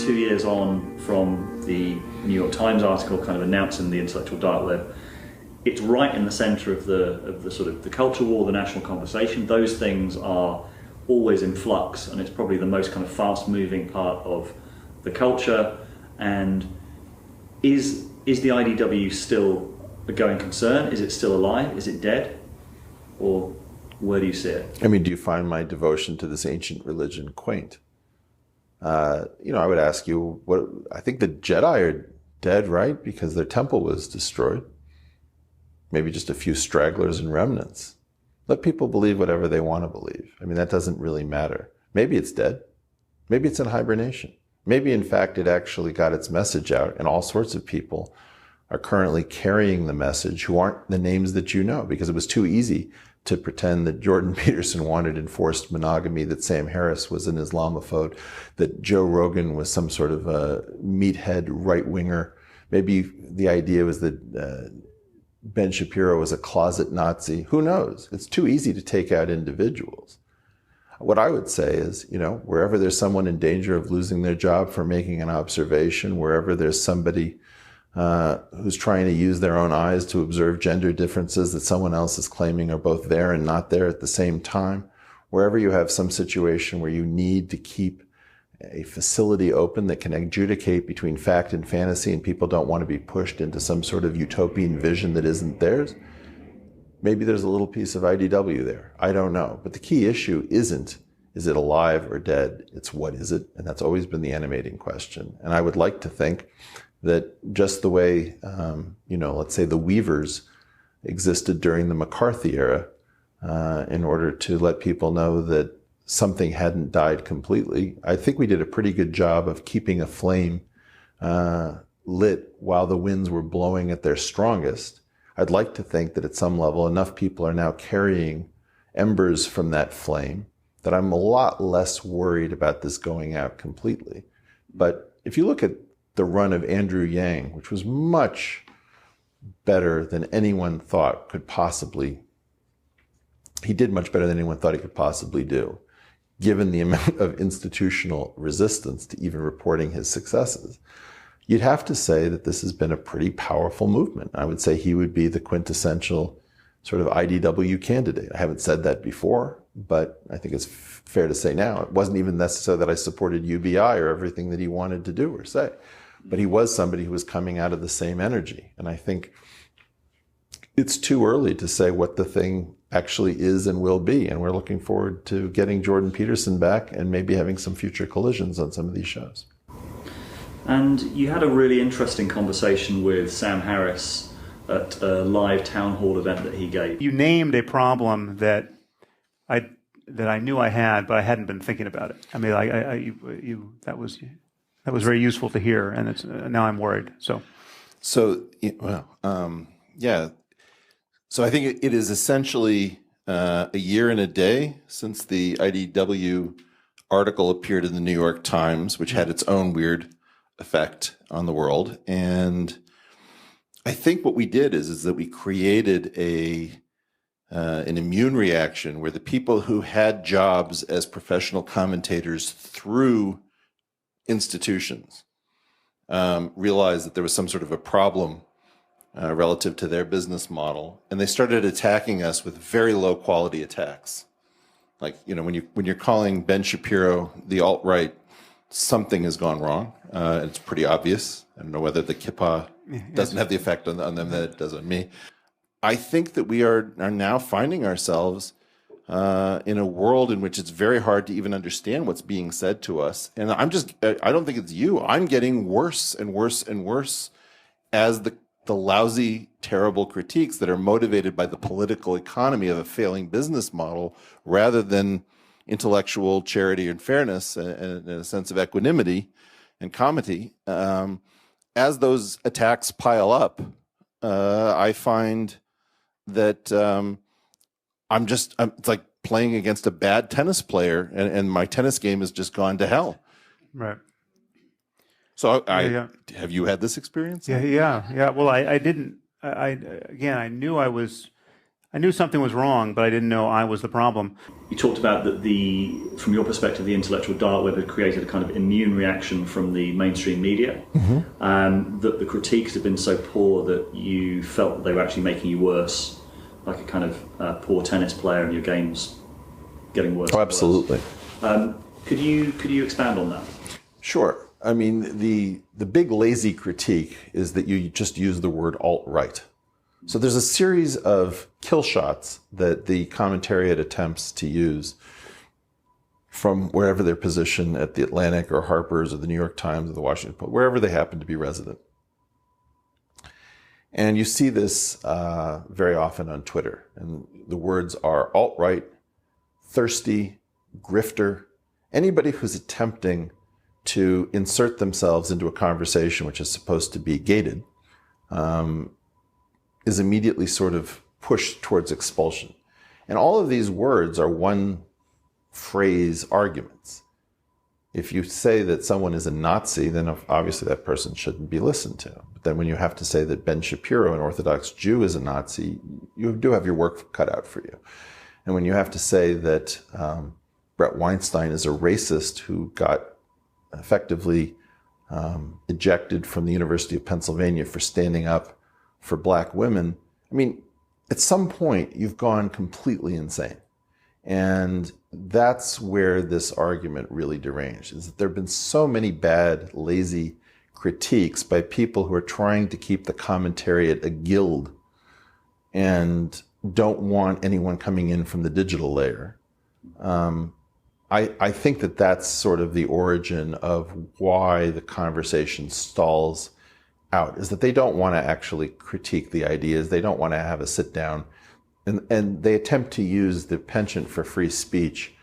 2 years on from the New York Times article kind of announcing the intellectual dark web, it's right in the center of the sort of the culture war, the national conversation. Those things are always in flux, and it's probably the most kind of fast-moving part of the culture. And is the IDW still a going concern? Is it still alive? Is it dead? Or where do you see it? I mean, do you find my devotion to this ancient religion quaint? I would ask you, I think the Jedi are dead, right? Because their temple was destroyed. Maybe just a few stragglers and remnants. Let people believe whatever they want to believe. I mean, that doesn't really matter. Maybe it's dead. Maybe it's in hibernation. Maybe, in fact, it actually got its message out, and all sorts of people are currently carrying the message who aren't the names that you know, because it was too easy to pretend that Jordan Peterson wanted enforced monogamy, that Sam Harris was an Islamophobe, that Joe Rogan was some sort of a meathead right-winger. Maybe the idea was that Ben Shapiro was a closet Nazi. Who knows? It's too easy to take out individuals. What I would say is, wherever there's someone in danger of losing their job for making an observation, wherever there's somebody who's trying to use their own eyes to observe gender differences that someone else is claiming are both there and not there at the same time, wherever you have some situation where you need to keep a facility open that can adjudicate between fact and fantasy, and people don't want to be pushed into some sort of utopian vision that isn't theirs, maybe there's a little piece of IDW there. I don't know. But the key issue isn't, is it alive or dead? It's what is it? And that's always been the animating question. And I would like to think that just the way, let's say the Weavers existed during the McCarthy era, in order to let people know that something hadn't died completely, I think we did a pretty good job of keeping a flame lit while the winds were blowing at their strongest. I'd like to think that at some level enough people are now carrying embers from that flame that I'm a lot less worried about this going out completely. But if you look at the run of Andrew Yang, which was much better than anyone thought could possibly, he did much better than anyone thought he could possibly do, given the amount of institutional resistance to even reporting his successes. You'd have to say that this has been a pretty powerful movement. I would say he would be the quintessential sort of IDW candidate. I haven't said that before, but I think it's fair to say now. It wasn't even necessary that I supported UBI or everything that he wanted to do or say, but he was somebody who was coming out of the same energy. And I think it's too early to say what the thing actually is and will be. And we're looking forward to getting Jordan Peterson back and maybe having some future collisions on some of these shows. And you had a really interesting conversation with Sam Harris at a live town hall event that he gave. You named a problem that I knew I had, but I hadn't been thinking about it. I mean, that was very useful to hear, and it's now I'm worried. So yeah. So I think it is essentially a year and a day since the IDW article appeared in the New York Times, which had its own weird effect on the world. And I think what we did is that we created an immune reaction where the people who had jobs as professional commentators through institutions realized that there was some sort of a problem relative to their business model, and they started attacking us with very low quality attacks. Like, when you're calling Ben Shapiro the alt-right, something has gone wrong. It's pretty obvious. I don't know whether the kippah doesn't have the effect on them that it does on me. I think that we are now finding ourselves in a world in which it's very hard to even understand what's being said to us. And I don't think it's you. I'm getting worse and worse and worse as the lousy, terrible critiques that are motivated by the political economy of a failing business model rather than intellectual charity and fairness and a sense of equanimity and comity. As those attacks pile up, I find that it's like playing against a bad tennis player, and my tennis game has just gone to hell. Right. So have you had this experience? Yeah. Well, I didn't. I knew I was. I knew something was wrong, but I didn't know I was the problem. You talked about that from your perspective, the intellectual dark web had created a kind of immune reaction from the mainstream media, that the critiques had been so poor that you felt that they were actually making you worse, like a kind of poor tennis player and your game's getting worse. Oh, absolutely. Could you expand on that? Sure. I mean, the big lazy critique is that you just use the word alt-right. So there's a series of kill shots that the commentariat attempts to use from wherever they're positioned at the Atlantic or Harper's or the New York Times or the Washington Post, wherever they happen to be resident. And you see this very often on Twitter. And the words are alt-right, thirsty, grifter, anybody who's attempting to insert themselves into a conversation which is supposed to be gated, is immediately sort of pushed towards expulsion. And all of these words are one phrase arguments. If you say that someone is a Nazi, then obviously that person shouldn't be listened to. But then when you have to say that Ben Shapiro, an Orthodox Jew, is a Nazi, you do have your work cut out for you. And when you have to say that Brett Weinstein is a racist who got effectively ejected from the University of Pennsylvania for standing up for black women, I mean, at some point you've gone completely insane. And that's where this argument really deranged, is that there have been so many bad, lazy critiques by people who are trying to keep the commentariat a guild and don't want anyone coming in from the digital layer. I think that that's sort of the origin of why the conversation stalls out, is that they don't want to actually critique the ideas. They don't want to have a sit down, and they attempt to use the penchant for free speech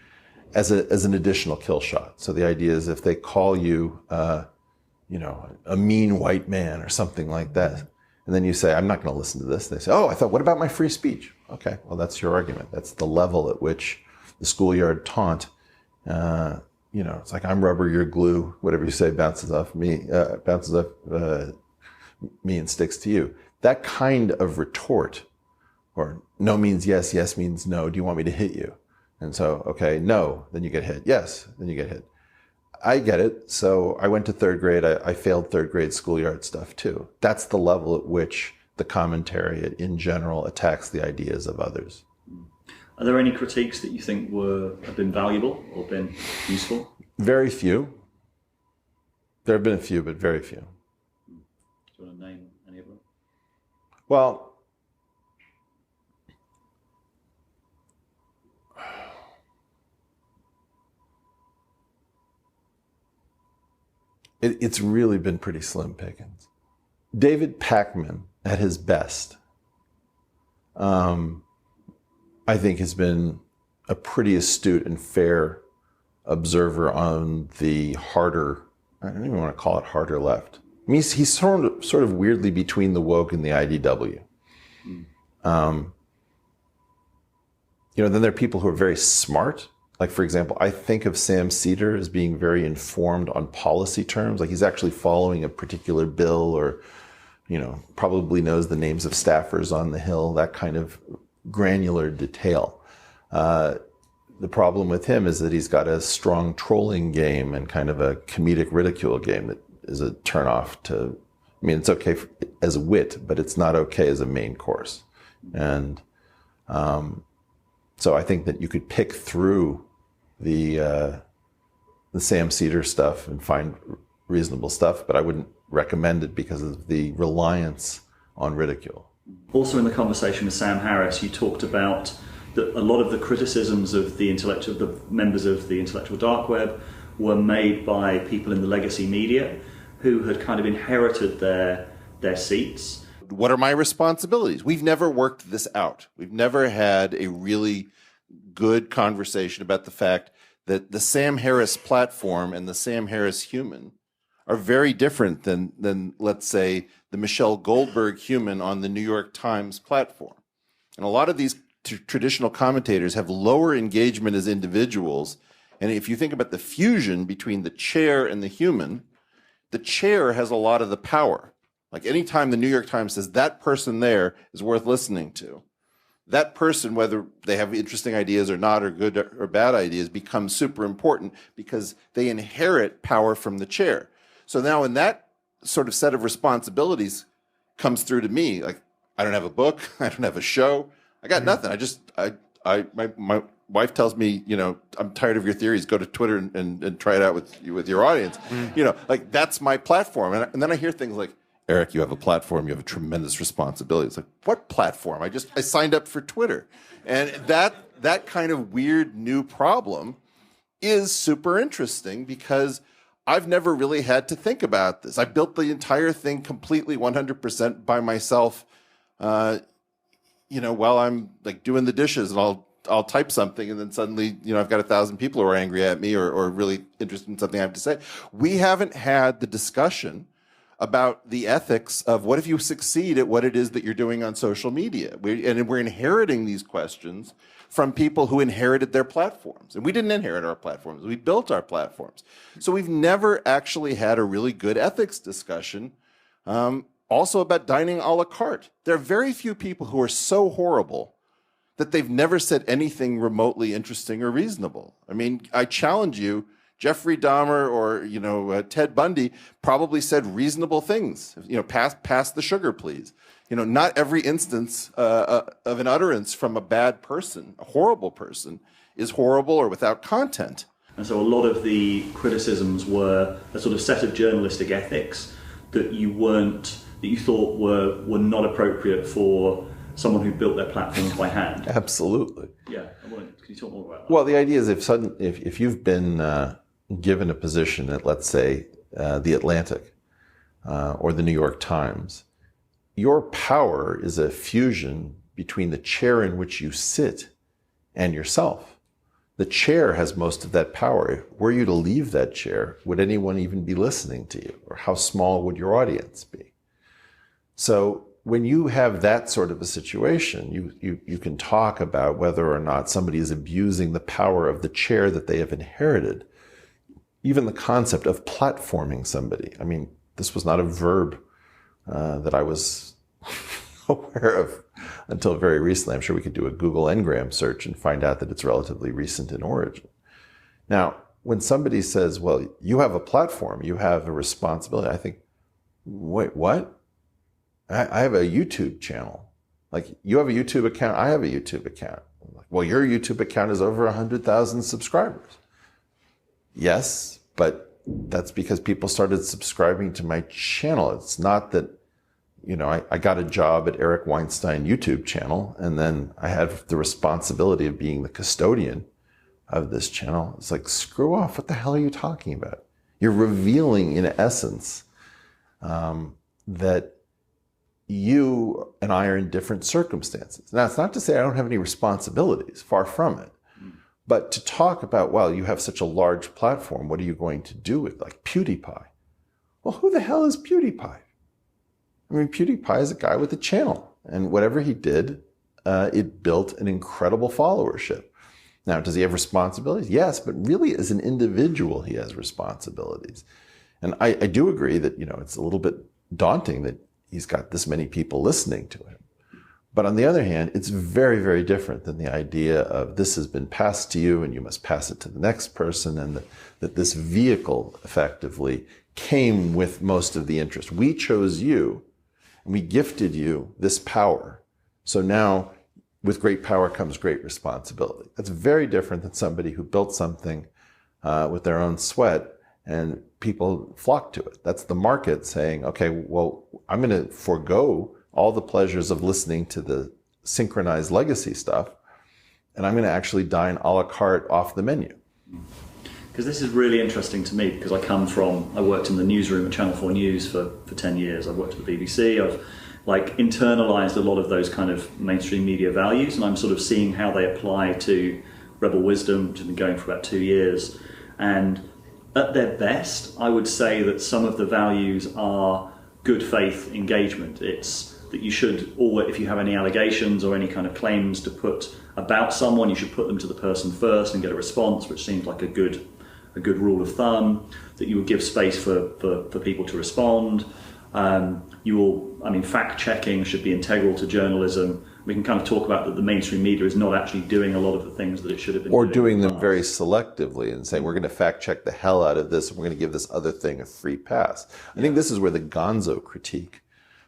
as an additional kill shot. So the idea is if they call you, a mean white man or something like that, and then you say, I'm not going to listen to this. They say, oh, what about my free speech? Okay, well, that's your argument. That's the level at which the schoolyard taunt, it's like I'm rubber, you're glue, whatever you say bounces off me and sticks to you. That kind of retort, or no means yes, yes means no. Do you want me to hit you? And so, okay, no, then you get hit. Yes, then you get hit. I get it. So I went to third grade. I failed third grade schoolyard stuff too. That's the level at which the commentariat in general attacks the ideas of others. Are there any critiques that you think have been valuable or been useful? Very few. There have been a few, but very few. Do you want to name any of them? Well, it's really been pretty slim pickings. David Pakman, at his best, I think has been a pretty astute and fair observer on the harder, I don't even want to call it harder left. I mean, he's sort of weirdly between the woke and the IDW. Then there are people who are very smart. Like, for example, I think of Sam Cedar as being very informed on policy terms. Like, he's actually following a particular bill, or, probably knows the names of staffers on the Hill, that kind of granular detail. The problem with him is that he's got a strong trolling game and kind of a comedic ridicule game that is a turnoff to, it's okay as a wit, but it's not okay as a main course. And so I think that you could pick through the Sam Cedar stuff and find reasonable stuff, but I wouldn't recommend it because of the reliance on ridicule. Also in the conversation with Sam Harris, you talked about that a lot of the criticisms of the members of the intellectual dark web were made by people in the legacy media who had kind of inherited their seats. What are my responsibilities? We've never worked this out. We've never had a really good conversation about the fact that the Sam Harris platform and the Sam Harris human are very different than let's say, the Michelle Goldberg human on the New York Times platform. And a lot of these traditional commentators have lower engagement as individuals. And if you think about the fusion between the chair and the human, the chair has a lot of the power. Like anytime the New York Times says that person there is worth listening to, that person, whether they have interesting ideas or not, or good or bad ideas, becomes super important because they inherit power from the chair. So now when that sort of set of responsibilities comes through to me, like, I don't have a book, I don't have a show, I got nothing. My wife tells me, you know, I'm tired of your theories, go to Twitter and try it out with your audience. You know, like, that's my platform. And then I hear things like, Eric, you have a platform, you have a tremendous responsibility. It's like, what platform? I signed up for Twitter. And that kind of weird new problem is super interesting because I've never really had to think about this. I built the entire thing completely 100% by myself, you know, while I'm like doing the dishes, and I'll type something, and then suddenly, you know, I've got 1,000 people who are angry at me or really interested in something I have to say. We haven't had the discussion about the ethics of what if you succeed at what it is that you're doing on social media. We're inheriting these questions from people who inherited their platforms. And we didn't inherit our platforms. We built our platforms. So we've never actually had a really good ethics discussion also about dining a la carte. There are very few people who are so horrible that they've never said anything remotely interesting or reasonable. I mean, I challenge you, Jeffrey Dahmer or, you know, Ted Bundy probably said reasonable things. You know, pass the sugar, please. You know, not every instance of an utterance from a bad person, a horrible person, is horrible or without content. And so a lot of the criticisms were a sort of set of journalistic ethics that you thought were not appropriate for someone who built their platforms by hand. Absolutely. Yeah. Can you talk more about that? Well, the idea is if you've been given a position at, let's say, The Atlantic or the New York Times, your power is a fusion between the chair in which you sit and yourself. The chair has most of that power. Were you to leave that chair, would anyone even be listening to you? Or how small would your audience be? So when you have that sort of a situation, you can talk about whether or not somebody is abusing the power of the chair that they have inherited. Even the concept of platforming somebody. I mean, this was not a verb that I was aware of until very recently. I'm sure we could do a Google Ngram search and find out that it's relatively recent in origin. Now, when somebody says, well, you have a platform, you have a responsibility, I think, wait, what? I have a YouTube channel. Like, you have a YouTube account, I have a YouTube account. Well, your YouTube account is over 100,000 subscribers. Yes, but that's because people started subscribing to my channel. It's not that, you know, I got a job at Eric Weinstein YouTube channel, and then I have the responsibility of being the custodian of this channel. It's like, screw off. What the hell are you talking about? You're revealing, in essence, that you and I are in different circumstances. Now, it's not to say I don't have any responsibilities. Far from it. But to talk about, well, you have such a large platform, what are you going to do with, like, PewDiePie? Well, who the hell is PewDiePie? I mean, PewDiePie is a guy with a channel, and whatever he did, it built an incredible followership. Now, does he have responsibilities? Yes, but really as an individual, he has responsibilities. And I do agree that, you know, it's a little bit daunting that he's got this many people listening to him. But on the other hand, it's very, very different than the idea of this has been passed to you and you must pass it to the next person, and that this vehicle effectively came with most of the interest. We chose you and we gifted you this power. So now with great power comes great responsibility. That's very different than somebody who built something with their own sweat and people flock to it. That's the market saying, okay, well, I'm going to forego all the pleasures of listening to the synchronized legacy stuff, and I'm going to actually dine a la carte off the menu. Because this is really interesting to me, because I worked in the newsroom at Channel 4 News for 10 years. I've worked at the BBC. I've internalized a lot of those kind of mainstream media values, and I'm sort of seeing how they apply to Rebel Wisdom, which has been going for about 2 years. And at their best, I would say that some of the values are good faith engagement. It's that you should always, if you have any allegations or any kind of claims to put about someone, you should put them to the person first and get a response, which seems like a good rule of thumb. That you would give space for people to respond. Fact checking should be integral to journalism, We can kind of talk about that the mainstream media is not actually doing a lot of the things that it should have been or doing. doing them very selectively and saying, we're going to fact check the hell out of this, and we're going to give this other thing a free pass. I think this is where the gonzo critique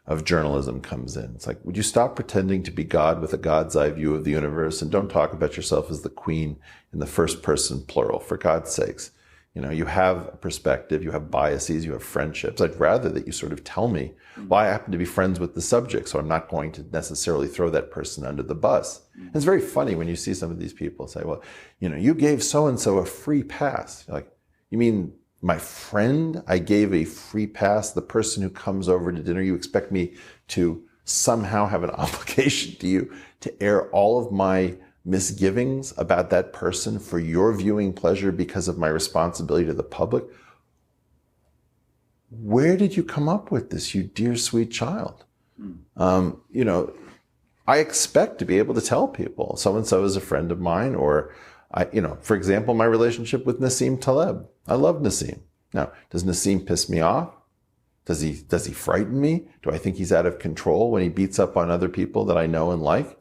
of journalism comes in. It's like, would you stop pretending to be God with a God's eye view of the universe, and don't talk about yourself as the queen in the first person plural, for God's sakes. You know, you have a perspective, you have biases, you have friendships. I'd rather that you sort of tell me, well, I happen to be friends with the subject, so I'm not going to necessarily throw that person under the bus. And it's very funny when you see some of these people say, well, you know, you gave so-and-so a free pass. You're like, you mean my friend, I gave a free pass, the person who comes over to dinner, you expect me to somehow have an obligation to you to air all of my misgivings about that person for your viewing pleasure because of my responsibility to the public? Where did you come up with this, you dear sweet child? You know, I expect to be able to tell people so-and-so is a friend of mine, or you know, for example, my relationship with Nassim Taleb. I love Nassim. Now, does Nassim piss me off? Does he frighten me? Do I think he's out of control when he beats up on other people that I know and like?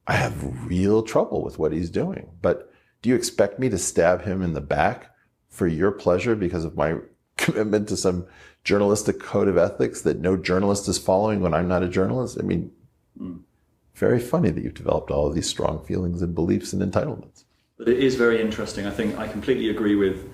I have real trouble with what he's doing. But do you expect me to stab him in the back for your pleasure because of my commitment to some journalistic code of ethics that no journalist is following when I'm not a journalist? I mean, very funny that you've developed all of these strong feelings and beliefs and entitlements. But it is very interesting. I think I completely agree with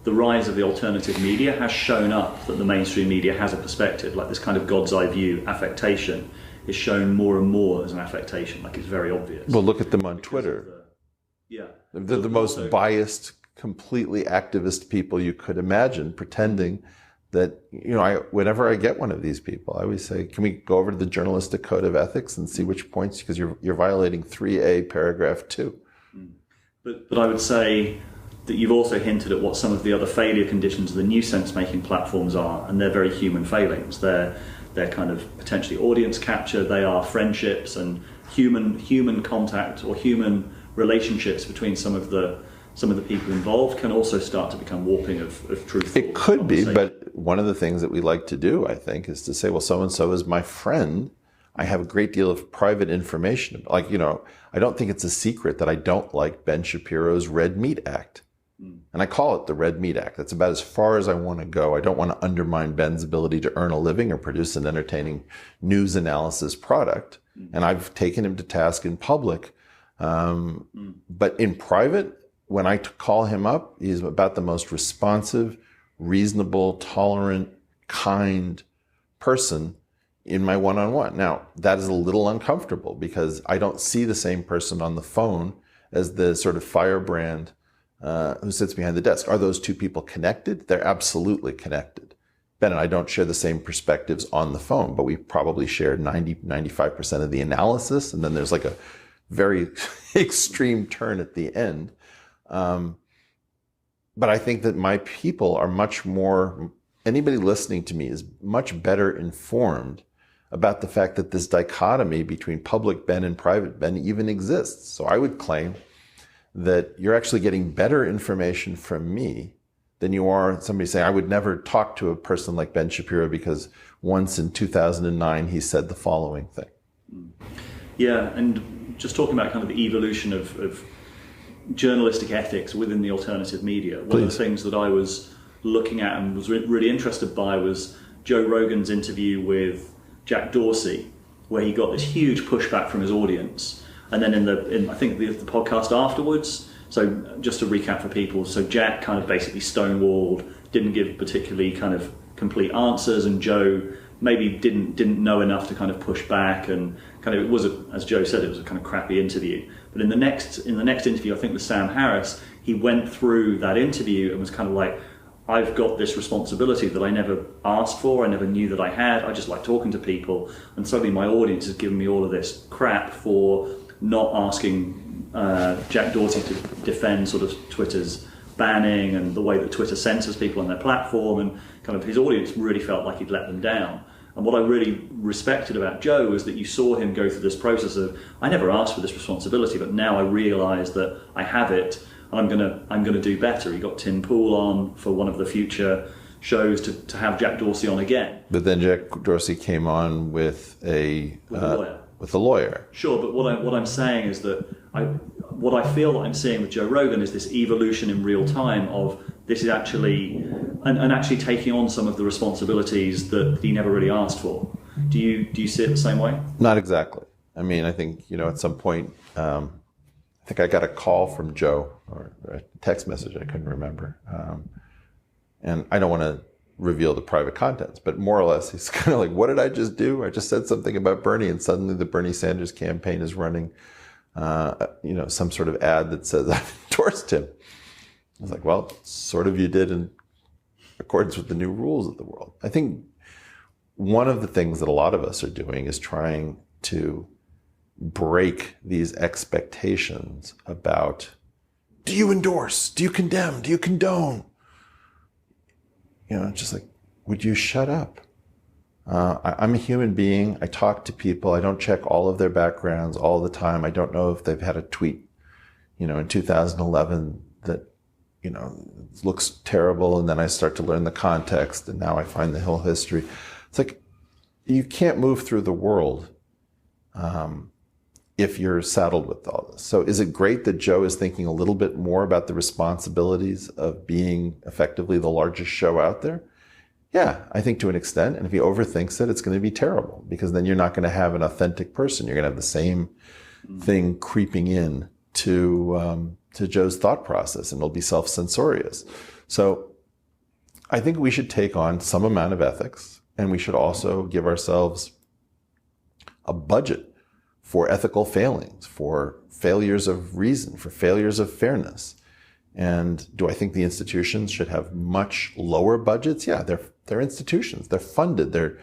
the rise of the alternative media has shown up that the mainstream media has a perspective, like this kind of God's eye view affectation is shown more and more as an affectation, like it's very obvious. Well, look at them on Twitter. They're the most biased, completely activist people you could imagine, pretending that, you know, whenever I get one of these people, I always say, can we go over to the journalistic code of ethics and see which points, because you're violating 3A paragraph 2. But I would say that you've also hinted at what some of the other failure conditions of the new sense-making platforms are, and they're very human failings. They're kind of potentially audience capture, they are friendships and human contact or human relationships between some of the people involved can also start to become warping of truth. It could be, but one of the things that we like to do, I think, is to say, well, so-and-so is my friend. I have a great deal of private information. Like, you know, I don't think it's a secret that I don't like Ben Shapiro's Red Meat Act. And I call it the Red Meat Act. That's about as far as I want to go. I don't want to undermine Ben's ability to earn a living or produce an entertaining news analysis product. And I've taken him to task in public. But in private, when I call him up, he's about the most responsive, reasonable, tolerant, kind person in my one-on-one. Now, that is a little uncomfortable because I don't see the same person on the phone as the sort of firebrand who sits behind the desk. Are those two people connected? They're absolutely connected. Ben and I don't share the same perspectives on the phone, but we probably share 95% of the analysis. And then there's like a very extreme turn at the end. But I think that my people are much more, anybody listening to me is much better informed about the fact that this dichotomy between public Ben and private Ben even exists. So I would claim that you're actually getting better information from me than you are somebody saying, I would never talk to a person like Ben Shapiro because once in 2009 he said the following thing. Yeah, and just talking about kind of the evolution of journalistic ethics within the alternative media, one of the things that I was looking at and was really interested by was Joe Rogan's interview with Jack Dorsey, where he got this huge pushback from his audience. And then in I think the podcast afterwards, so just to recap for people, so Jack kind of basically stonewalled, didn't give particularly kind of complete answers, and Joe maybe didn't know enough to kind of push back, and kind of it was as Joe said, it was a kind of crappy interview. But in the next interview, I think with Sam Harris, he went through that interview and was kind of like, I've got this responsibility that I never asked for, I never knew that I had, I just like talking to people, and suddenly my audience has given me all of this crap for not asking Jack Dorsey to defend sort of Twitter's banning and the way that Twitter censors people on their platform, and kind of his audience really felt like he'd let them down. And what I really respected about Joe was that you saw him go through this process of, I never asked for this responsibility, but now I realise that I have it, and I'm gonna do better. He got Tim Pool on for one of the future shows to have Jack Dorsey on again. But then Jack Dorsey came on with a lawyer. with a lawyer. Sure, but what I'm saying is that what I feel that I'm seeing with Joe Rogan is this evolution in real time of this is actually and actually taking on some of the responsibilities that he never really asked for. Do you see it the same way? Not exactly. I mean, I think, at some point, I think I got a call from Joe or a text message, I couldn't remember. And I don't want to reveal the private contents, but more or less, he's kind of like, what did I just do? I just said something about Bernie, and suddenly the Bernie Sanders campaign is running, some sort of ad that says I've endorsed him. I was like, well, sort of you did in accordance with the new rules of the world. I think one of the things that a lot of us are doing is trying to break these expectations about, do you endorse? Do you condemn? Do you condone? Just like, would you shut up? I'm a human being. I talk to people. I don't check all of their backgrounds all the time. I don't know if they've had a tweet, in 2011 that, looks terrible. And then I start to learn the context. And now I find the whole history. It's like, you can't move through the world if you're saddled with all this. So is it great that Joe is thinking a little bit more about the responsibilities of being effectively the largest show out there? Yeah, I think to an extent. And if he overthinks it, it's going to be terrible, because then you're not going to have an authentic person. You're going to have the same thing creeping in to Joe's thought process, and it'll be self-censorious. So I think we should take on some amount of ethics, and we should also give ourselves a budget for ethical failings, for failures of reason, for failures of fairness. And do I think the institutions should have much lower budgets? Yeah, they're institutions. They're funded. They're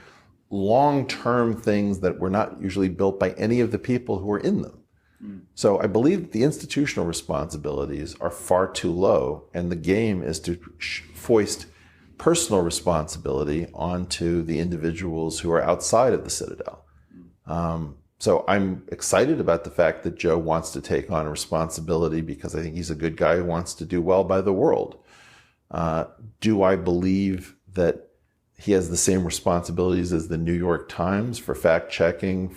long-term things that were not usually built by any of the people who are in them. So I believe that the institutional responsibilities are far too low, and the game is to foist personal responsibility onto the individuals who are outside of the citadel. So I'm excited about the fact that Joe wants to take on a responsibility, because I think he's a good guy who wants to do well by the world. Do I believe that he has the same responsibilities as the New York Times for fact checking,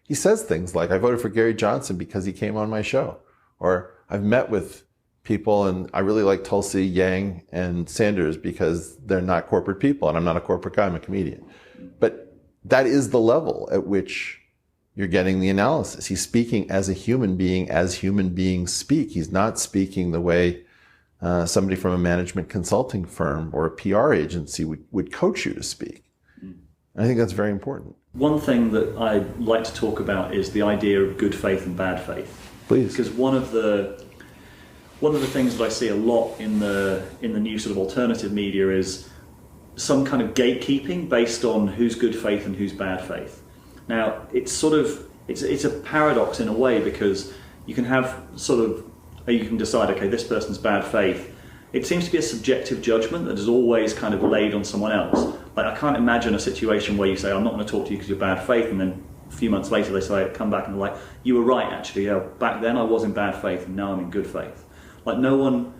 he says things like, I voted for Gary Johnson because he came on my show. Or I've met with people and I really like Tulsi, Yang, and Sanders because they're not corporate people, and I'm not a corporate guy, I'm a comedian. But that is the level at which you're getting the analysis. He's speaking as a human being, as human beings speak. He's not speaking the way somebody from a management consulting firm or a PR agency would coach you to speak. And I think that's very important. One thing that I'd like to talk about is the idea of good faith and bad faith. Please. Because one of the things that I see a lot in the new sort of alternative media is some kind of gatekeeping based on who's good faith and who's bad faith. Now, it's a paradox in a way, because you can have you can decide, okay, this person's bad faith. It seems to be a subjective judgment that is always kind of laid on someone else. Like, I can't imagine a situation where you say, I'm not going to talk to you because you're bad faith, and then a few months later they say, come back and they're like, you were right, actually, yeah, back then I was in bad faith and now I'm in good faith. Like, no one,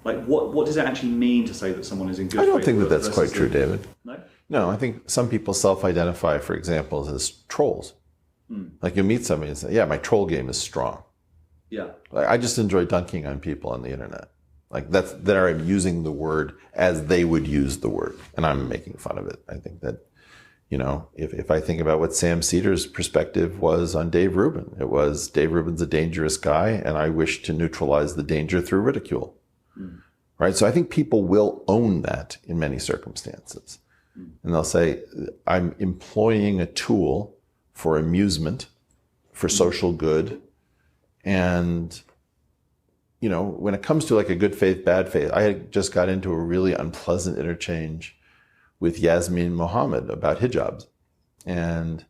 what does it actually mean to say that someone is in good faith? I don't think that that's quite true, David. No? No, I think some people self-identify, for example, as trolls. Like, you meet somebody and say, yeah, my troll game is strong. Yeah. Like, I just enjoy dunking on people on the internet. Like, there I'm using the word as they would use the word, and I'm making fun of it. I think that, if I think about what Sam Cedar's perspective was on Dave Rubin, it was Dave Rubin's a dangerous guy, and I wish to neutralize the danger through ridicule. Right? So I think people will own that in many circumstances. And they'll say, I'm employing a tool for amusement, for social good, and when it comes to like a good faith, bad faith, I had just got into a really unpleasant interchange with Yasmin Mohammed about hijabs. And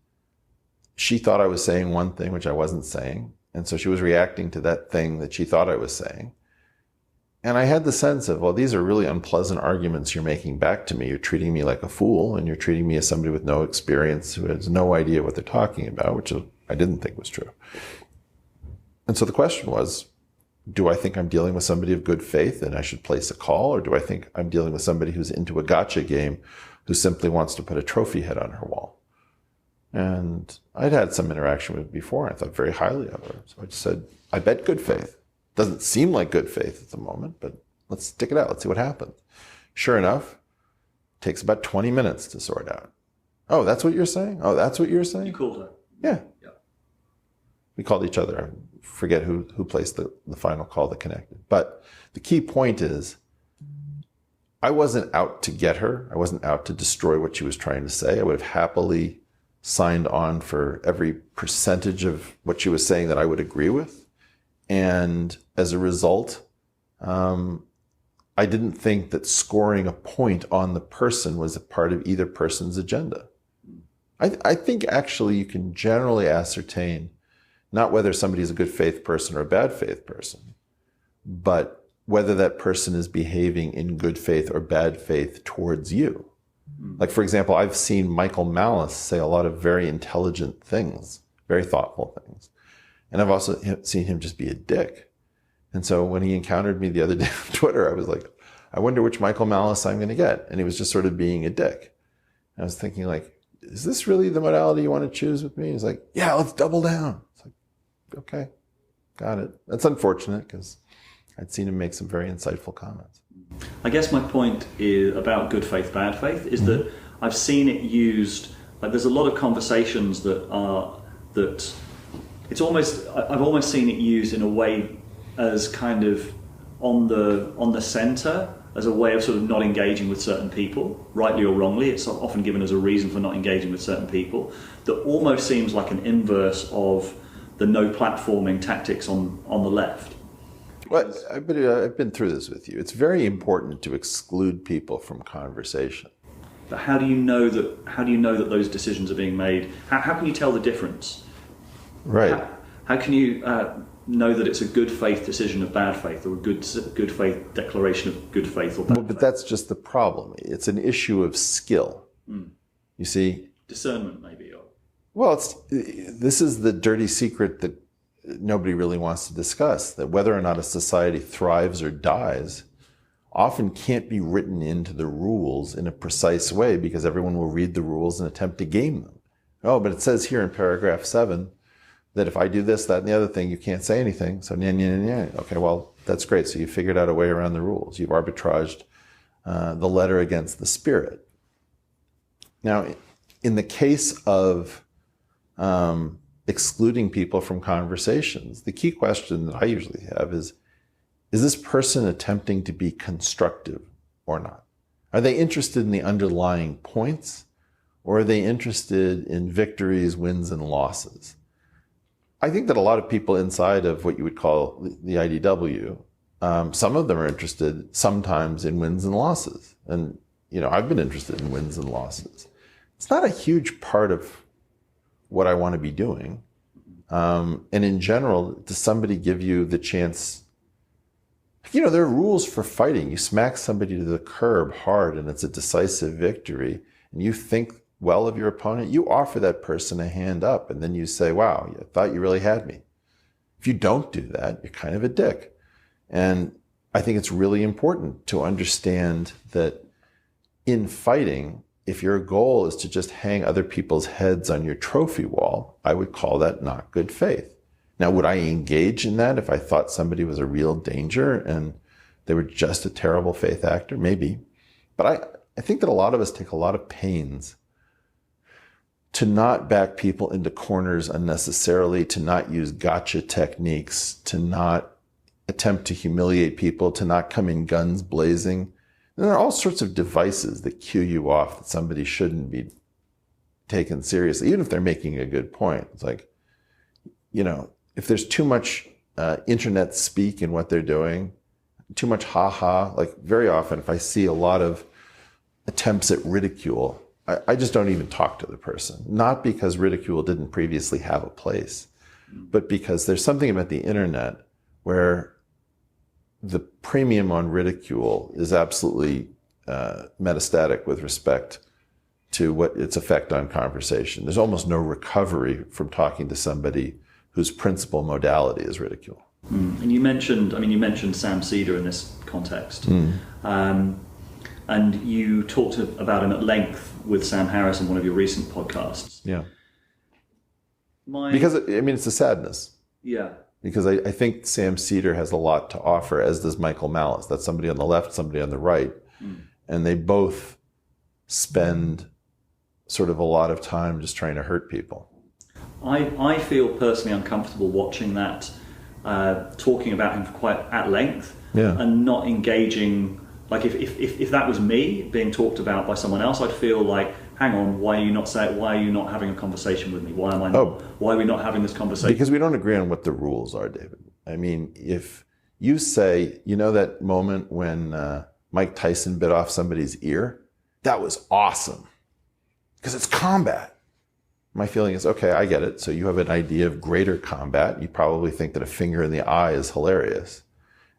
she thought I was saying one thing, which I wasn't saying. And so she was reacting to that thing that she thought I was saying. And I had the sense of, well, these are really unpleasant arguments you're making back to me. You're treating me like a fool, and you're treating me as somebody with no experience who has no idea what they're talking about, which I didn't think was true. And so the question was, do I think I'm dealing with somebody of good faith and I should place a call? Or do I think I'm dealing with somebody who's into a gotcha game who simply wants to put a trophy head on her wall? And I'd had some interaction with her before, and I thought very highly of her. So I just said, I bet good faith. Doesn't seem like good faith at the moment, but let's stick it out. Let's see what happens. Sure enough, it takes about 20 minutes to sort out. Oh, that's what you're saying? Oh, that's what you're saying? You called her? Yeah. Yeah. We called each other. I forget who placed the final call that connected. But the key point is, I wasn't out to get her. I wasn't out to destroy what she was trying to say. I would have happily signed on for every percentage of what she was saying that I would agree with. And as a result, I didn't think that scoring a point on the person was a part of either person's agenda. I think actually you can generally ascertain not whether somebody is a good faith person or a bad faith person, but whether that person is behaving in good faith or bad faith towards you. Like, for example, I've seen Michael Malice say a lot of very intelligent things, very thoughtful things. And I've also seen him just be a dick. And so when he encountered me the other day on Twitter, I was like, I wonder which Michael Malice I'm going to get. And he was just sort of being a dick. And I was thinking, like, is this really the modality you want to choose with me? He's like, yeah, let's double down. It's like, okay, got it. That's unfortunate because I'd seen him make some very insightful comments. I guess my point is about good faith, bad faith, is that I've seen it used, like there's a lot of conversations that it's almost, I've almost seen it used in a way as kind of on the center, as a way of sort of not engaging with certain people, rightly or wrongly. It's often given as a reason for not engaging with certain people, that almost seems like an inverse of the no platforming tactics on the left. Well, I've been through this with you. It's very important to exclude people from conversation. But how do you know that those decisions are being made? How can you tell the difference? Right. How can you know that it's a good faith decision of bad faith, or a good faith declaration of good faith or bad faith? But that's just the problem. It's an issue of skill. You see? Discernment, maybe. Well, this is the dirty secret that nobody really wants to discuss, that whether or not a society thrives or dies often can't be written into the rules in a precise way, because everyone will read the rules and attempt to game them. Oh, but it says here in paragraph 7 that if I do this, that, and the other thing, you can't say anything. So, okay, well, that's great. So you figured out a way around the rules. You've arbitraged the letter against the spirit. Now, in the case of excluding people from conversations, the key question that I usually have is this person attempting to be constructive or not? Are they interested in the underlying points, or are they interested in victories, wins, and losses? I think that a lot of people inside of what you would call the IDW, some of them are interested sometimes in wins and losses. And, I've been interested in wins and losses. It's not a huge part of what I want to be doing. And in general, does somebody give you the chance? There are rules for fighting. You smack somebody to the curb hard and it's a decisive victory, and you think well of your opponent, you offer that person a hand up, and then you say, wow, I thought you really had me. If you don't do that, you're kind of a dick. And I think it's really important to understand that in fighting, if your goal is to just hang other people's heads on your trophy wall, I would call that not good faith. Now, would I engage in that if I thought somebody was a real danger and they were just a terrible faith actor? Maybe. But I think that a lot of us take a lot of pains to not back people into corners unnecessarily, to not use gotcha techniques, to not attempt to humiliate people, to not come in guns blazing. And there are all sorts of devices that cue you off that somebody shouldn't be taken seriously, even if they're making a good point. It's like, if there's too much internet speak in what they're doing, too much ha-ha, like very often if I see a lot of attempts at ridicule, I just don't even talk to the person. Not because ridicule didn't previously have a place, but because there's something about the internet where the premium on ridicule is absolutely metastatic with respect to what its effect on conversation. There's almost no recovery from talking to somebody whose principal modality is ridicule. And you mentioned Sam Cedar in this context. And you talked about him at length with Sam Harris on one of your recent podcasts. Yeah. Because, I mean, it's a sadness. Yeah. Because I think Sam Seder has a lot to offer, as does Michael Malice. That's somebody on the left, somebody on the right. And they both spend sort of a lot of time just trying to hurt people. I feel personally uncomfortable watching that, talking about him quite at length, and not engaging. Like if that was me being talked about by someone else, I'd feel like, hang on, why are you not having a conversation with me? Why am I not? Why are we not having this conversation? Because we don't agree on what the rules are, David. I mean, if you say, you know, that moment when Mike Tyson bit off somebody's ear, that was awesome because it's combat. My feeling is, okay, I get it. So you have an idea of greater combat. You probably think that a finger in the eye is hilarious.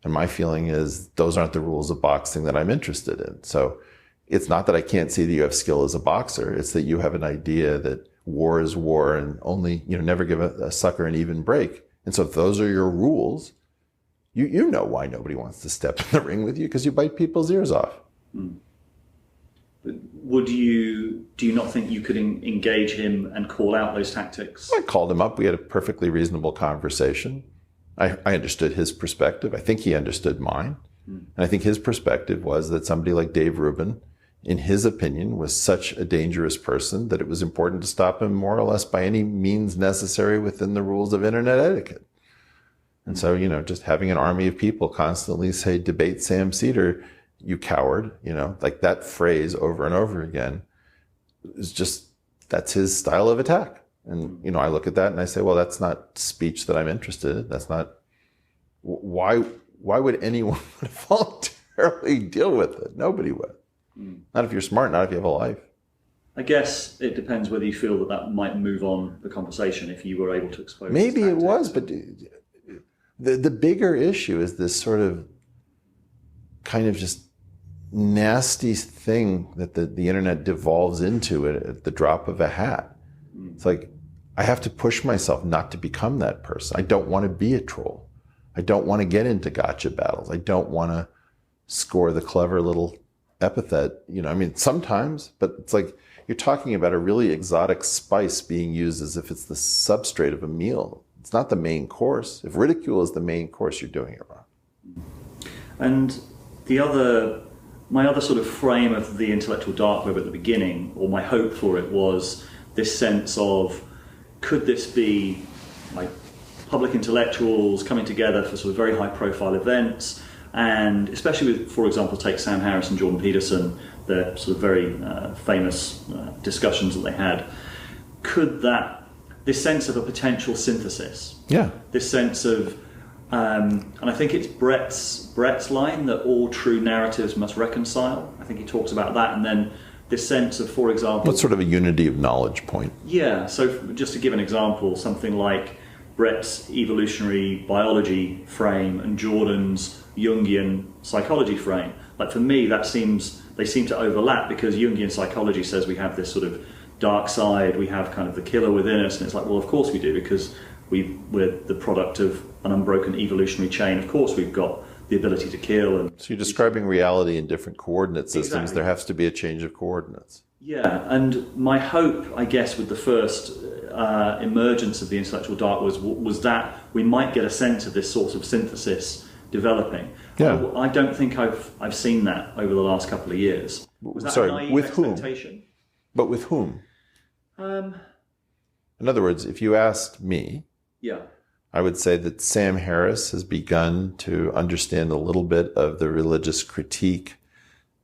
And my feeling is those aren't the rules of boxing that I'm interested in. So it's not that I can't see that you have skill as a boxer. It's that you have an idea that war is war and only, never give a sucker an even break. And so if those are your rules, you know why nobody wants to step in the ring with you, because you bite people's ears off. But do you not think you could engage him and call out those tactics? I called him up. We had a perfectly reasonable conversation. I understood his perspective. I think he understood mine. And I think his perspective was that somebody like Dave Rubin, in his opinion, was such a dangerous person that it was important to stop him more or less by any means necessary within the rules of internet etiquette. And so, just having an army of people constantly say, debate Sam Seder, you coward, like that phrase over and over again is just, that's his style of attack. And, I look at that and I say, well, that's not speech that I'm interested in. That's not, why would anyone voluntarily deal with it? Nobody would. Not if you're smart, not if you have a life. I guess it depends whether you feel that might move on the conversation if you were able to expose. Maybe it was, but the bigger issue is this sort of kind of just nasty thing that the internet devolves into at the drop of a hat. It's like, I have to push myself not to become that person. I don't want to be a troll. I don't want to get into gotcha battles. I don't want to score the clever little epithet. Sometimes, but it's like you're talking about a really exotic spice being used as if it's the substrate of a meal. It's not the main course. If ridicule is the main course, you're doing it wrong. And my other sort of frame of the intellectual dark web at the beginning, or my hope for it, was this sense of, could this be like public intellectuals coming together for sort of very high profile events, and especially with, for example, take Sam Harris and Jordan Peterson, the sort of very famous discussions that they had, could this sense of a potential synthesis, this sense of, and I think it's Brett's line that all true narratives must reconcile. I think he talks about that, and then this sense of, for example... What's sort of a unity of knowledge point? Yeah, so just to give an example, something like Brett's evolutionary biology frame and Jordan's Jungian psychology frame. Like for me, they seem to overlap, because Jungian psychology says we have this sort of dark side, we have kind of the killer within us, and it's like, well, of course we do, because we're the product of an unbroken evolutionary chain. Of course we've got the ability to kill. And so you're describing reality in different coordinate systems. Exactly. There has to be a change of coordinates. Yeah, and my hope, I guess, with the first emergence of the intellectual dark was that we might get a sense of this sort of synthesis developing. Yeah. I don't think I've seen that over the last couple of years. Was that a naive expectation? Whom? But with whom? In other words, if you asked me, I would say that Sam Harris has begun to understand a little bit of the religious critique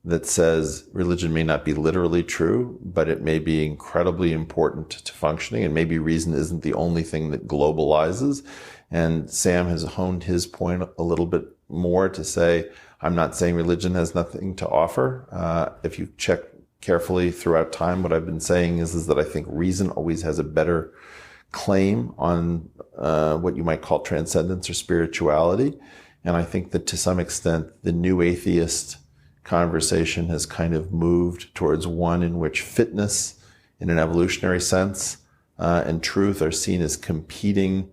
that says religion may not be literally true, but it may be incredibly important to functioning, and maybe reason isn't the only thing that globalizes. And Sam has honed his point a little bit more to say, I'm not saying religion has nothing to offer. If you check carefully throughout time, what I've been saying is that I think reason always has a better claim on what you might call transcendence or spirituality. And I think that to some extent, the new atheist conversation has kind of moved towards one in which fitness in an evolutionary sense and truth are seen as competing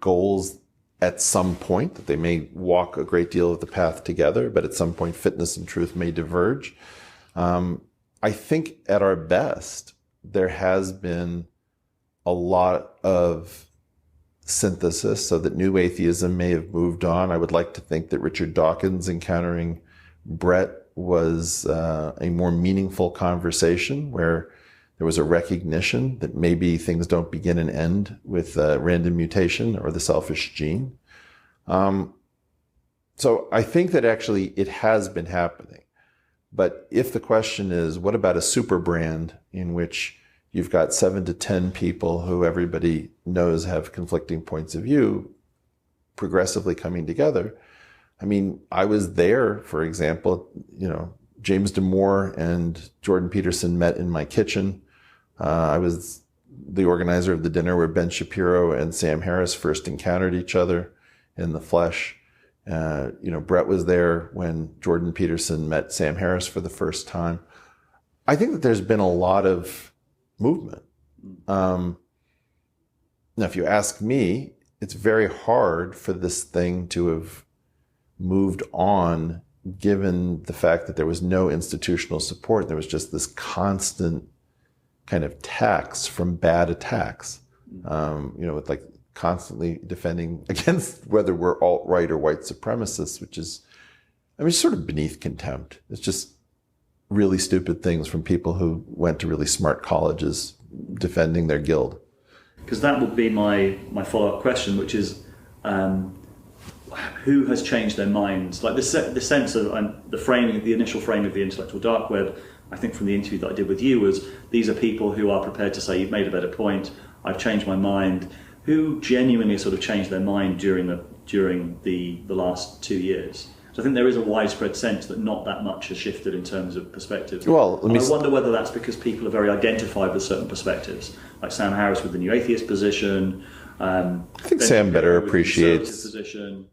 goals at some point, that they may walk a great deal of the path together, but at some point fitness and truth may diverge. I think at our best, there has been a lot of synthesis, so that new atheism may have moved on. I would like to think that Richard Dawkins encountering Brett was a more meaningful conversation where there was a recognition that maybe things don't begin and end with random mutation or the selfish gene. So I think that actually it has been happening. But if the question is, what about a super brand in which you've got 7 to 10 people who everybody knows have conflicting points of view progressively coming together? I mean, I was there, for example, James Damore and Jordan Peterson met in my kitchen. I was the organizer of the dinner where Ben Shapiro and Sam Harris first encountered each other in the flesh. Brett was there when Jordan Peterson met Sam Harris for the first time. I think that there's been a lot of movement. Now, if you ask me, it's very hard for this thing to have moved on given the fact that there was no institutional support. There was just this constant kind of tax from bad attacks, with like constantly defending against whether we're alt-right or white supremacists, which is, sort of beneath contempt. It's just really stupid things from people who went to really smart colleges defending their guild. Because that would be my follow-up question, which is, who has changed their minds? Like the sense of the initial frame of the intellectual dark web, I think from the interview that I did with you, was these are people who are prepared to say, you've made a better point, I've changed my mind. Who genuinely sort of changed their mind during the last 2 years? So I think there is a widespread sense that not that much has shifted in terms of perspectives. Well, I wonder whether that's because people are very identified with certain perspectives, like Sam Harris with the new atheist position. I think Sam better appreciates position.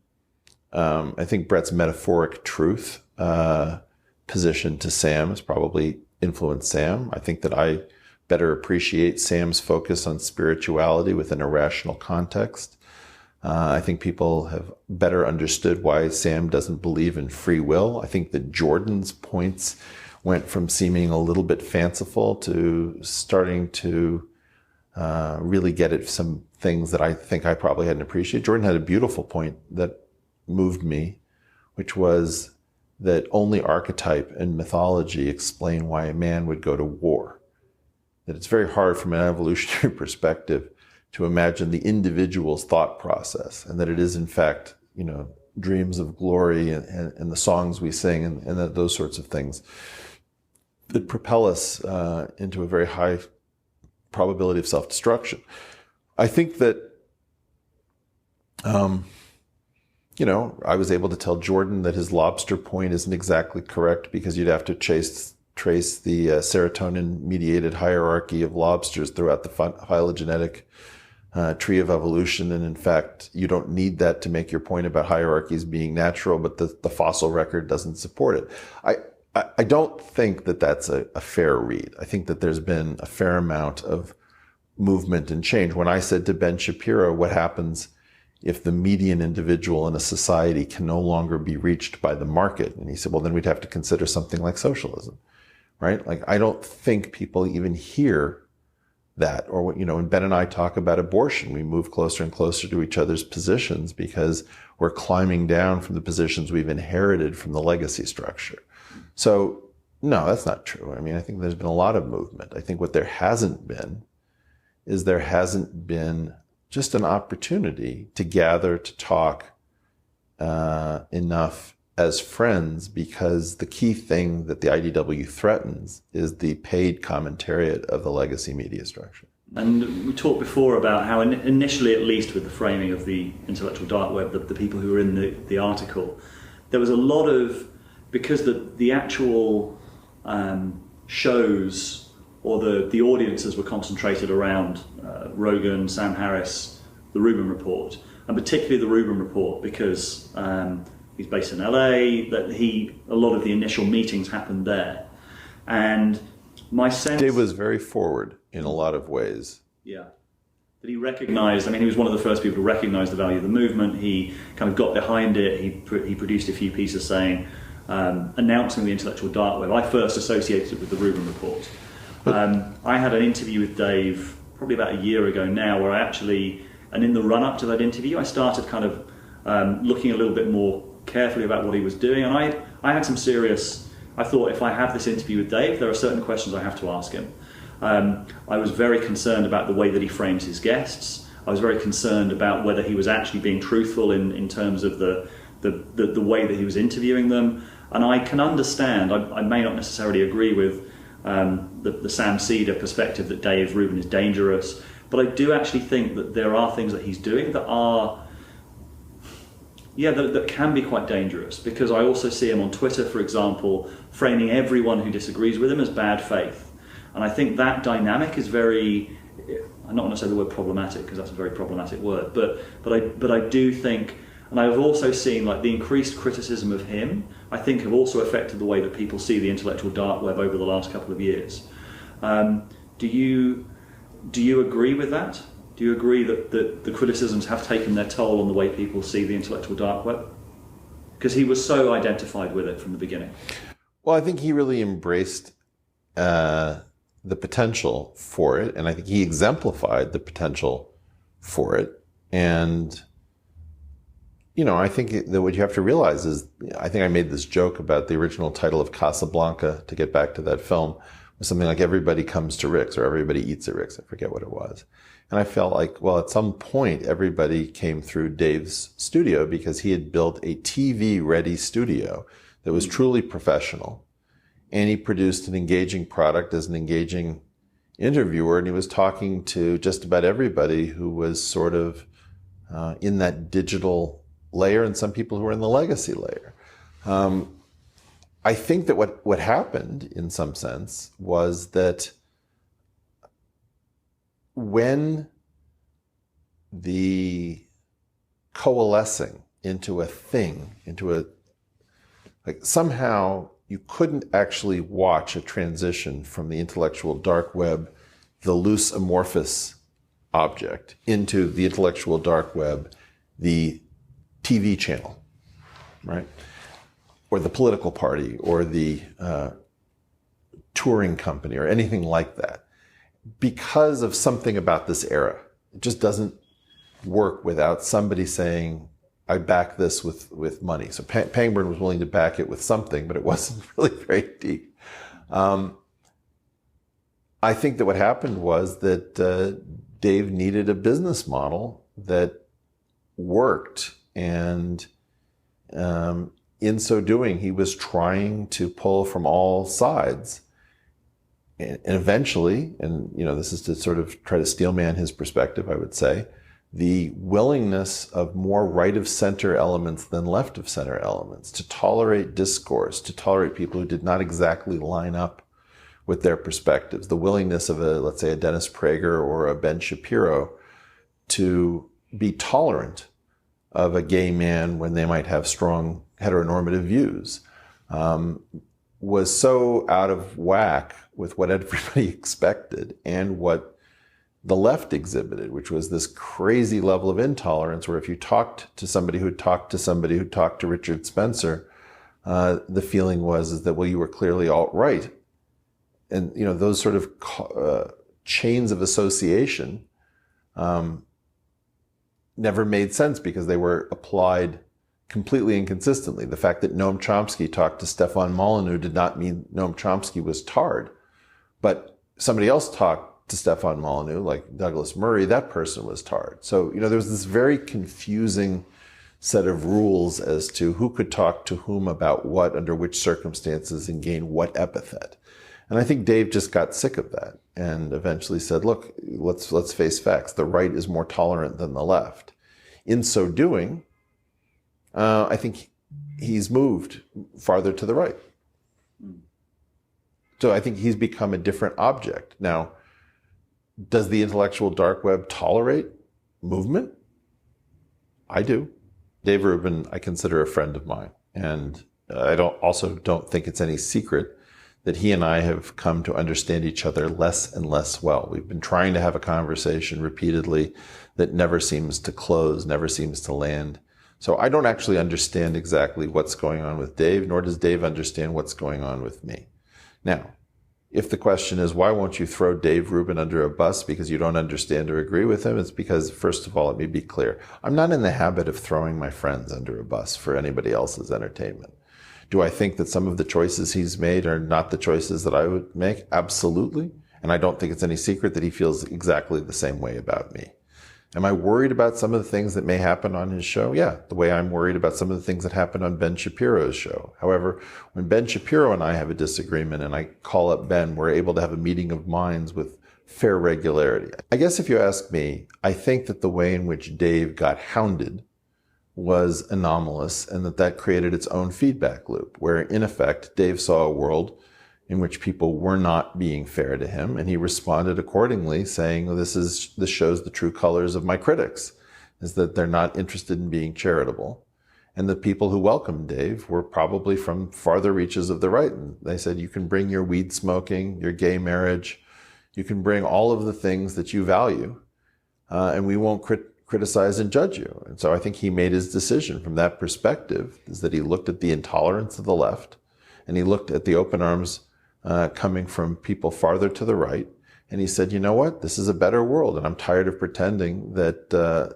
I think Brett's metaphoric truth position to Sam has probably influenced Sam. I think that I better appreciate Sam's focus on spirituality within a rational context. I think people have better understood why Sam doesn't believe in free will. I think that Jordan's points went from seeming a little bit fanciful to starting to really get at some things that I think I probably hadn't appreciated. Jordan had a beautiful point that moved me, which was that only archetype and mythology explain why a man would go to war. That it's very hard from an evolutionary perspective to imagine the individual's thought process, and that it is in fact, dreams of glory and the songs we sing and those sorts of things that propel us into a very high probability of self-destruction. I think that, I was able to tell Jordan that his lobster point isn't exactly correct because you'd have to trace the serotonin-mediated hierarchy of lobsters throughout the phylogenetic tree of evolution. And in fact, you don't need that to make your point about hierarchies being natural, but the fossil record doesn't support it. I don't think that that's a fair read. I think that there's been a fair amount of movement and change. When I said to Ben Shapiro, what happens if the median individual in a society can no longer be reached by the market? And he said, well, then we'd have to consider something like socialism, right? Like, I don't think people even hear that. Or, when Ben and I talk about abortion, we move closer and closer to each other's positions because we're climbing down from the positions we've inherited from the legacy structure. So, no, that's not true. I think there's been a lot of movement. I think what there hasn't been is there hasn't been just an opportunity to gather, to talk enough as friends, because the key thing that the IDW threatens is the paid commentariat of the legacy media structure. And we talked before about how initially, at least with the framing of the intellectual dark web, the people who were in the article, there was a lot of, because the actual shows or the audiences were concentrated around Rogan, Sam Harris, the Rubin Report, and particularly the Rubin Report because he's based in LA, that a lot of the initial meetings happened there. And my sense... Dave was very forward in a lot of ways. Yeah. That he recognized, he was one of the first people to recognize the value of the movement. He kind of got behind it. He produced a few pieces saying, announcing the intellectual dark web. I first associated it with the Rubin Report. I had an interview with Dave probably about a year ago now, where I actually, and in the run-up to that interview, I started kind of looking a little bit more carefully about what he was doing, and I had some serious, I thought, if I have this interview with Dave, there are certain questions I have to ask him. I was very concerned about the way that he frames his guests. I was very concerned about whether he was actually being truthful in terms of the way that he was interviewing them. And I can understand, I may not necessarily agree with the Sam Cedar perspective that Dave Rubin is dangerous, but I do actually think that there are things that he's doing that are, that can be quite dangerous, because I also see him on Twitter, for example, framing everyone who disagrees with him as bad faith. And I think that dynamic is very, I'm not going to say the word problematic, because that's a very problematic word, but I do think, and I've also seen like the increased criticism of him, I think, have also affected the way that people see the intellectual dark web over the last couple of years. Do you agree with that? Do you agree that the criticisms have taken their toll on the way people see the intellectual dark web? Because he was so identified with it from the beginning. Well, I think he really embraced the potential for it, and I think he exemplified the potential for it. And, I think that what you have to realize is, I think I made this joke about the original title of Casablanca, to get back to that film, was something like Everybody Comes to Rick's, or Everybody Eats at Rick's. I forget what it was. And I felt like, well, at some point, everybody came through Dave's studio, because he had built a TV-ready studio that was truly professional. And he produced an engaging product as an engaging interviewer, and he was talking to just about everybody who was sort of in that digital layer, and some people who were in the legacy layer. I think that what happened, in some sense, was that when the coalescing into a thing, somehow you couldn't actually watch a transition from the intellectual dark web, the loose amorphous object, into the intellectual dark web, the TV channel, right? Or the political party, or the touring company, or anything like that. Because of something about this era. It just doesn't work without somebody saying, I back this with money. So Pangburn was willing to back it with something, but it wasn't really very deep. I think that what happened was that Dave needed a business model that worked. And in so doing, he was trying to pull from all sides. And eventually, and this is to sort of try to steelman his perspective, I would say, the willingness of more right of center elements than left of center elements to tolerate discourse, to tolerate people who did not exactly line up with their perspectives, the willingness of let's say a Dennis Prager or a Ben Shapiro to be tolerant of a gay man when they might have strong heteronormative views, was so out of whack with what everybody expected and what the left exhibited, which was this crazy level of intolerance, where if you talked to somebody who talked to somebody who talked to Richard Spencer, the feeling was that, well, you were clearly alt-right. And, those sort of chains of association never made sense, because they were applied completely inconsistently. The fact that Noam Chomsky talked to Stefan Molyneux did not mean Noam Chomsky was tarred. But somebody else talked to Stefan Molyneux, like Douglas Murray, that person was tarred. So, there was this very confusing set of rules as to who could talk to whom about what, under which circumstances, and gain what epithet. And I think Dave just got sick of that and eventually said, look, let's face facts. The right is more tolerant than the left. In so doing, I think he's moved farther to the right. So I think he's become a different object. Now, does the intellectual dark web tolerate movement? I do. Dave Rubin, I consider a friend of mine. And I don't think it's any secret that he and I have come to understand each other less and less well. We've been trying to have a conversation repeatedly that never seems to close, never seems to land. So I don't actually understand exactly what's going on with Dave, nor does Dave understand what's going on with me. Now, If the question is, why won't you throw Dave Rubin under a bus because you don't understand or agree with him? It's because, first of all, let me be clear. I'm not in the habit of throwing my friends under a bus for anybody else's entertainment. Do I think that some of the choices he's made are not the choices that I would make? Absolutely. And I don't think it's any secret that he feels exactly the same way about me. Am I worried about some of the things that may happen on his show? Yeah, the way I'm worried about some of the things that happen on Ben Shapiro's show. However, when Ben Shapiro and I have a disagreement and I call up Ben, we're able to have a meeting of minds with fair regularity. I guess if you ask me, I think that the way in which Dave got hounded was anomalous and that created its own feedback loop, where in effect, Dave saw a world in which people were not being fair to him, and he responded accordingly, saying, well, this shows the true colors of my critics, is that they're not interested in being charitable. And the people who welcomed Dave were probably from farther reaches of the right. And they said, you can bring your weed smoking, your gay marriage, you can bring all of the things that you value, and we won't criticize and judge you. And so I think he made his decision from that perspective, is that he looked at the intolerance of the left, and he looked at the open arms coming from people farther to the right. And he said, you know what, this is a better world. And I'm tired of pretending that,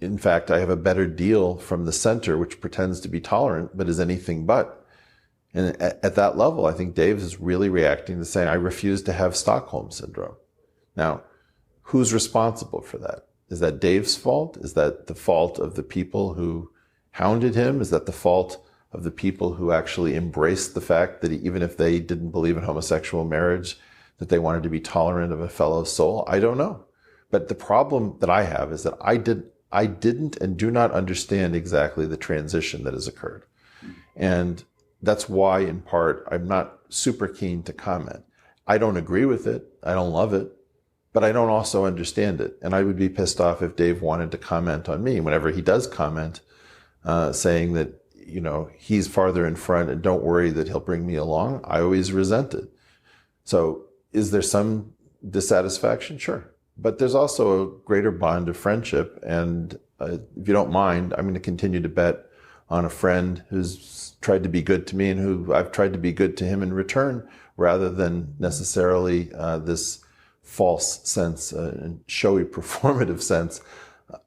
in fact, I have a better deal from the center, which pretends to be tolerant, but is anything but. And at that level, I think Dave is really reacting to saying, I refuse to have Stockholm syndrome. Now, who's responsible for that? Is that Dave's fault? Is that the fault of the people who hounded him? Is that the fault of the people who actually embraced the fact that even if they didn't believe in homosexual marriage, that they wanted to be tolerant of a fellow soul? I don't know. But the problem that I have is that I didn't and do not understand exactly the transition that has occurred. And that's why, in part, I'm not super keen to comment. I don't agree with it. I don't love it. But I don't also understand it. And I would be pissed off if Dave wanted to comment on me. Whenever he does comment, saying that, you know, he's farther in front and don't worry that he'll bring me along, I always resent it. So is there some dissatisfaction? Sure. But there's also a greater bond of friendship. And if you don't mind, I'm going to continue to bet on a friend who's tried to be good to me and who I've tried to be good to him in return, rather than necessarily this false sense and showy performative sense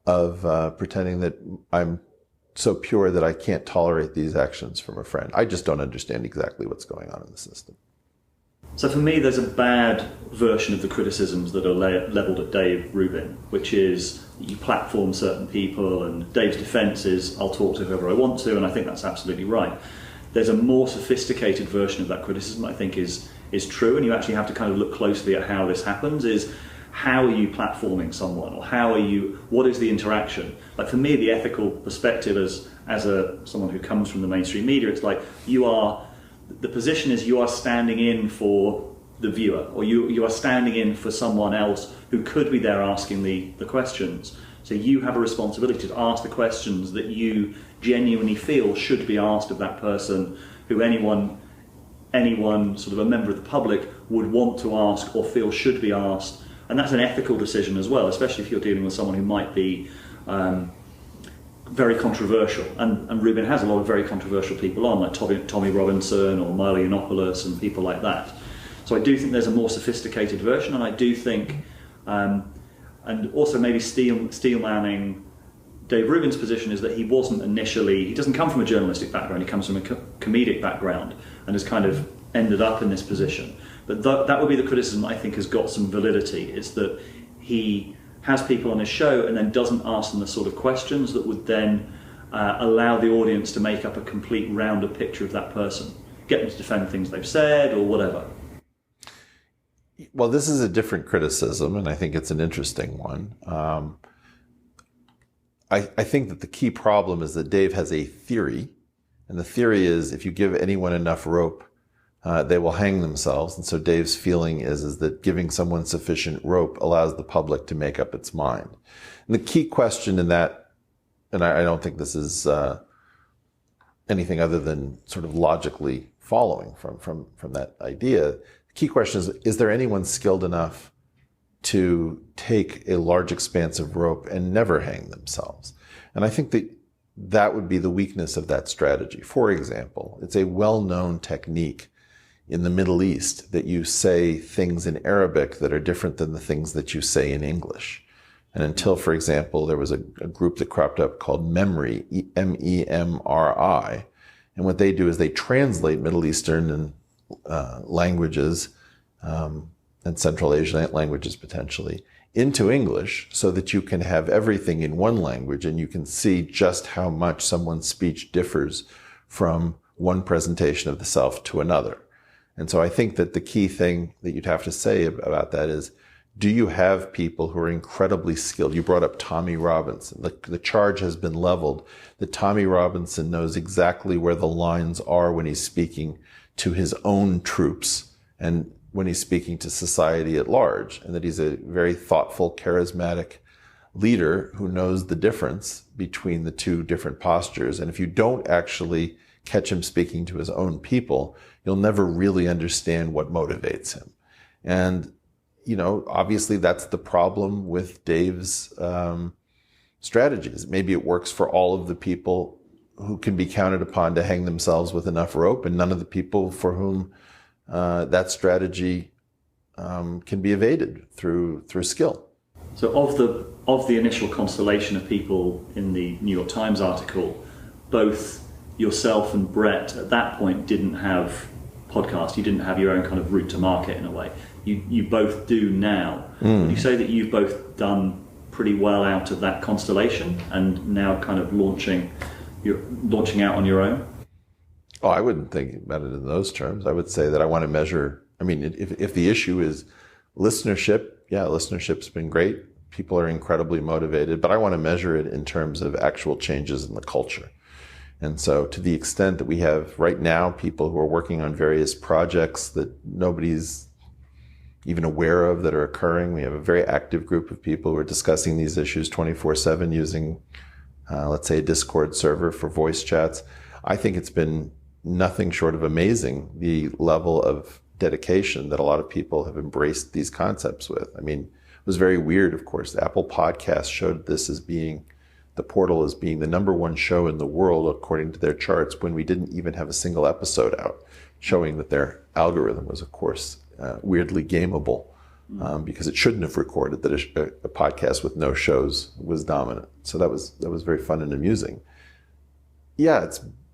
of pretending that I'm so pure that I can't tolerate these actions from a friend. I just don't understand exactly what's going on in the system. So for me, there's a bad version of the criticisms that are levelled at Dave Rubin, which is you platform certain people, and Dave's defence is, I'll talk to whoever I want to, and I think that's absolutely right. There's a more sophisticated version of that criticism I think is true, and you actually have to kind of look closely at how this happens, is how are you platforming someone, or what is the interaction? Like for me, the ethical perspective as someone who comes from the mainstream media, it's like the position is you are standing in for the viewer, or you are standing in for someone else who could be there asking the questions. So you have a responsibility to ask the questions that you genuinely feel should be asked of that person, who anyone sort of a member of the public would want to ask or feel should be asked. And that's an ethical decision as well, especially if you're dealing with someone who might be very controversial. And Rubin has a lot of very controversial people on, like Tommy Robinson or Milo Yiannopoulos and people like that. So I do think there's a more sophisticated version, and I do think, and also maybe steel manning Dave Rubin's position is that he doesn't come from a journalistic background, he comes from a comedic background and has kind of ended up in this position. But that would be the criticism I think has got some validity, is that he has people on his show and then doesn't ask them the sort of questions that would then allow the audience to make up a complete rounded picture of that person, get them to defend things they've said or whatever. Well, this is a different criticism, and I think it's an interesting one. I think that the key problem is that Dave has a theory, and the theory is if you give anyone enough rope, they will hang themselves. And so Dave's feeling is that giving someone sufficient rope allows the public to make up its mind. And the key question in that, and I don't think this is anything other than sort of logically following from that idea, the key question is there anyone skilled enough to take a large expanse of rope and never hang themselves? And I think that would be the weakness of that strategy. For example, it's a well-known technique in the Middle East, that you say things in Arabic that are different than the things that you say in English. And until, for example, there was a group that cropped up called MEMRI, MEMRI. And what they do is they translate Middle Eastern and languages and Central Asian languages potentially into English so that you can have everything in one language and you can see just how much someone's speech differs from one presentation of the self to another. And so I think that the key thing that you'd have to say about that is, do you have people who are incredibly skilled? You brought up Tommy Robinson. The charge has been leveled that Tommy Robinson knows exactly where the lines are when he's speaking to his own troops and when he's speaking to society at large, and that he's a very thoughtful, charismatic leader who knows the difference between the two different postures. And if you don't actually catch him speaking to his own people, you'll never really understand what motivates him. And, you know, obviously that's the problem with Dave's strategies. Maybe it works for all of the people who can be counted upon to hang themselves with enough rope, and none of the people for whom that strategy can be evaded through skill. So of the initial constellation of people in the New York Times article, both yourself and Brett at that point didn't have podcasts. You didn't have your own kind of route to market in a way. You both do now. Would you say that you've both done pretty well out of that constellation and now kind of launching out on your own? Oh, I wouldn't think about it in those terms. I would say that I want to measure. I mean, if the issue is listenership, yeah, listenership's been great. People are incredibly motivated, but I want to measure it in terms of actual changes in the culture. And so to the extent that we have right now people who are working on various projects that nobody's even aware of that are occurring, we have a very active group of people who are discussing these issues 24/7 using, let's say, a Discord server for voice chats. I think it's been nothing short of amazing, the level of dedication that a lot of people have embraced these concepts with. I mean, it was very weird, of course. Apple Podcasts showed this as being, the portal as being the #1 show in the world according to their charts when we didn't even have a single episode out, showing that their algorithm was, of course, weirdly gameable because it shouldn't have recorded that a podcast with no shows was dominant. So that was very fun and amusing. Yeah,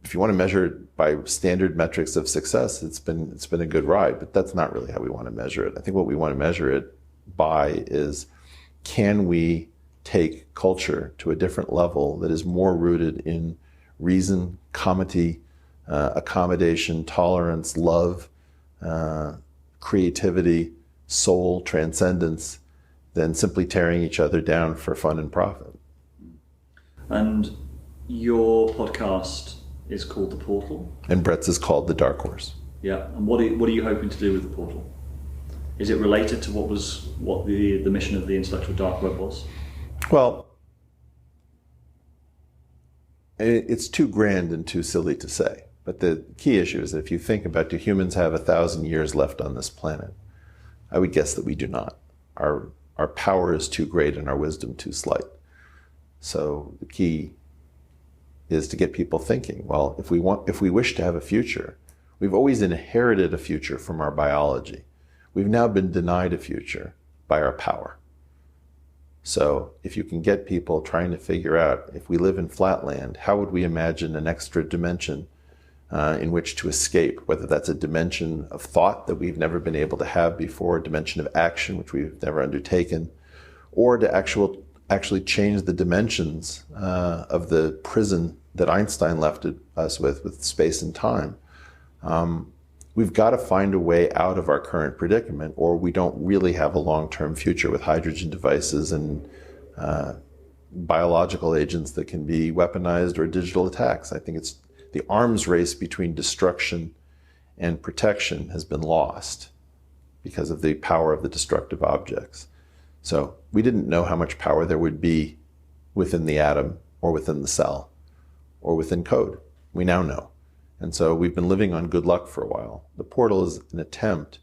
if you want to measure it by standard metrics of success, it's been a good ride, but that's not really how we want to measure it. I think what we want to measure it by is, can we take culture to a different level that is more rooted in reason, comity, accommodation, tolerance, love, creativity, soul, transcendence, than simply tearing each other down for fun and profit. And your podcast is called The Portal. And Brett's is called The Dark Horse. Yeah. And what are you hoping to do with The Portal? Is it related to what the mission of the intellectual dark web was? Well, it's too grand and too silly to say. But the key issue is that if you think about, do humans have 1,000 years left on this planet? I would guess that we do not. Our power is too great and our wisdom too slight. So the key is to get people thinking, well, if we wish to have a future, we've always inherited a future from our biology. We've now been denied a future by our power. So if you can get people trying to figure out, if we live in flatland, how would we imagine an extra dimension in which to escape, whether that's a dimension of thought that we've never been able to have before, a dimension of action which we've never undertaken, or to actually change the dimensions of the prison that Einstein left us with space and time. We've got to find a way out of our current predicament, or we don't really have a long-term future with hydrogen devices and biological agents that can be weaponized, or digital attacks. I think it's the arms race between destruction and protection has been lost because of the power of the destructive objects. So we didn't know how much power there would be within the atom or within the cell or within code. We now know. And so we've been living on good luck for a while. The portal is an attempt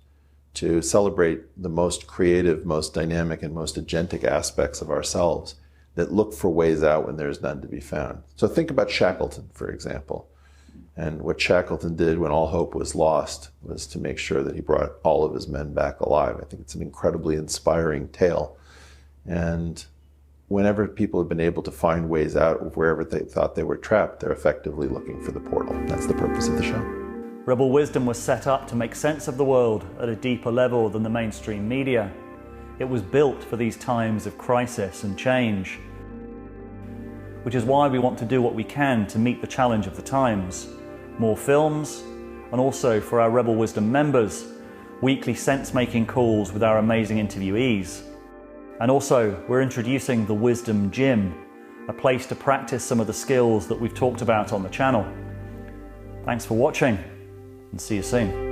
to celebrate the most creative, most dynamic, and most agentic aspects of ourselves that look for ways out when there's none to be found. So think about Shackleton, for example. And what Shackleton did when all hope was lost was to make sure that he brought all of his men back alive. I think it's an incredibly inspiring tale. And whenever people have been able to find ways out of wherever they thought they were trapped, they're effectively looking for the portal. That's the purpose of the show. Rebel Wisdom was set up to make sense of the world at a deeper level than the mainstream media. It was built for these times of crisis and change, which is why we want to do what we can to meet the challenge of the times. More films, and also for our Rebel Wisdom members, weekly sense-making calls with our amazing interviewees. And also, we're introducing the Wisdom Gym, a place to practice some of the skills that we've talked about on the channel. Thanks for watching, and see you soon.